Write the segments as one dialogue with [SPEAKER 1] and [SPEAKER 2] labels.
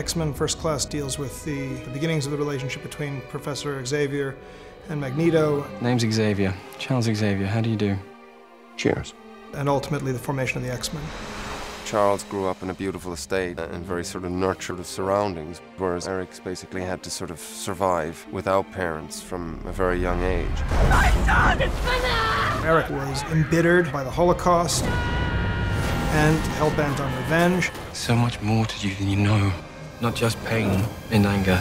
[SPEAKER 1] X-Men First Class deals with the beginnings of the relationship between Professor Xavier and Magneto.
[SPEAKER 2] Name's Xavier. Charles Xavier. How do you do?
[SPEAKER 3] Cheers.
[SPEAKER 1] And ultimately the formation of the X-Men.
[SPEAKER 3] Charles grew up in a beautiful estate and very sort of nurtured surroundings, whereas Erik's basically had to sort of survive without parents from a very young age.
[SPEAKER 4] My son is finished!
[SPEAKER 1] Erik was embittered by the Holocaust and hell-bent on revenge.
[SPEAKER 2] So much more to you than you know. Not just pain and anger.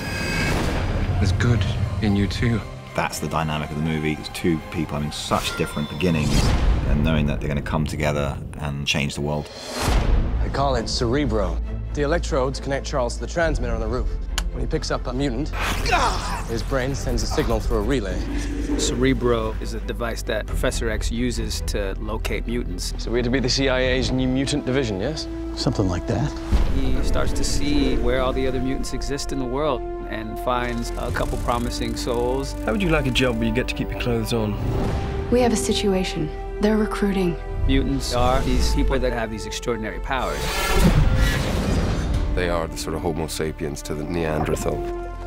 [SPEAKER 2] There's good in you too.
[SPEAKER 5] That's the dynamic of the movie. It's two people having such different beginnings and knowing that they're going to come together and change the world.
[SPEAKER 6] They call it Cerebro. The electrodes connect Charles to the transmitter on the roof. When he picks up a mutant, his brain sends a signal through a relay.
[SPEAKER 7] Cerebro is a device that Professor X uses to locate mutants.
[SPEAKER 6] So we're to be the CIA's new mutant division, yes?
[SPEAKER 8] Something like that.
[SPEAKER 7] He starts to see where all the other mutants exist in the world and finds a couple promising souls.
[SPEAKER 2] How would you like a job where you get to keep your clothes on?
[SPEAKER 9] We have a situation. They're recruiting.
[SPEAKER 7] Mutants are these people that have these extraordinary powers.
[SPEAKER 3] They are the sort of Homo sapiens to the Neanderthal,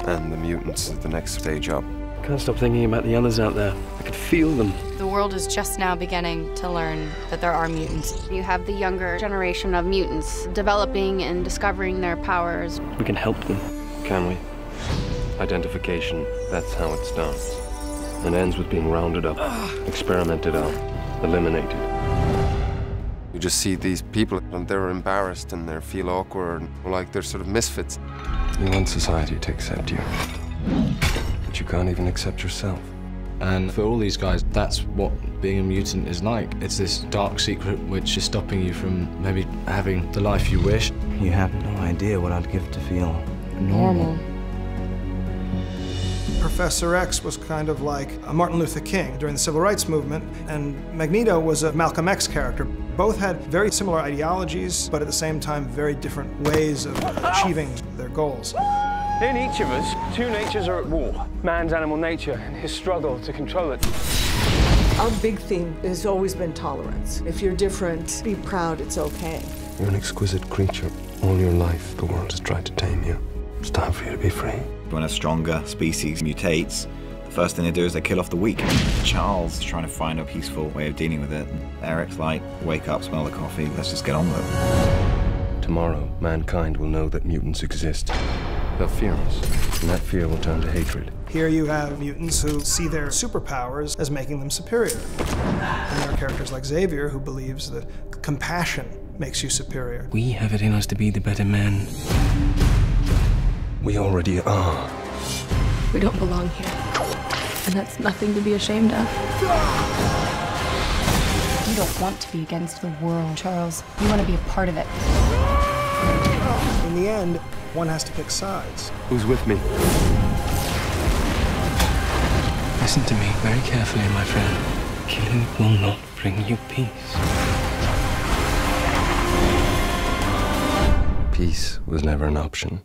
[SPEAKER 3] and the mutants are the next stage up.
[SPEAKER 2] Can't stop thinking about the others out there. I could feel them.
[SPEAKER 9] The world is just now beginning to learn that there are mutants. You have the younger generation of mutants developing and discovering their powers.
[SPEAKER 2] We can help them, can we? Identification, that's how it starts. And ends with being rounded up, experimented on, eliminated.
[SPEAKER 3] You just see these people, and they're embarrassed, and they feel awkward, like they're sort of misfits.
[SPEAKER 2] You want society to accept you, but you can't even accept yourself.
[SPEAKER 10] And for all these guys, that's what being a mutant is like. It's this dark secret which is stopping you from maybe having the life you wish.
[SPEAKER 8] You have no idea what I'd give to feel normal.
[SPEAKER 1] Professor X was kind of like a Martin Luther King during the Civil Rights Movement, and Magneto was a Malcolm X character. Both had very similar ideologies, but at the same time, very different ways of achieving their goals.
[SPEAKER 6] In each of us, two natures are at war. Man's animal nature and his struggle to control it.
[SPEAKER 11] Our big theme has always been tolerance. If you're different, be proud, it's okay.
[SPEAKER 3] You're an exquisite creature. All your life, the world has tried to tame you. It's time for you to be free.
[SPEAKER 5] When a stronger species mutates, the first thing they do is they kill off the weak. Charles is trying to find a peaceful way of dealing with it. And Erik's like, wake up, smell the coffee, let's just get on with it.
[SPEAKER 2] Tomorrow, mankind will know that mutants exist. They'll fear us, and that fear will turn to hatred.
[SPEAKER 1] Here you have mutants who see their superpowers as making them superior. And there are characters like Xavier who believes that compassion makes you superior.
[SPEAKER 2] We have it in us to be the better men. We already are.
[SPEAKER 9] We don't belong here. And that's nothing to be ashamed of. You don't want to be against the world, Charles. You want to be a part of it.
[SPEAKER 1] In the end, one has to pick sides.
[SPEAKER 2] Who's with me? Listen to me very carefully, my friend. Killing will not bring you peace. Peace was never an option.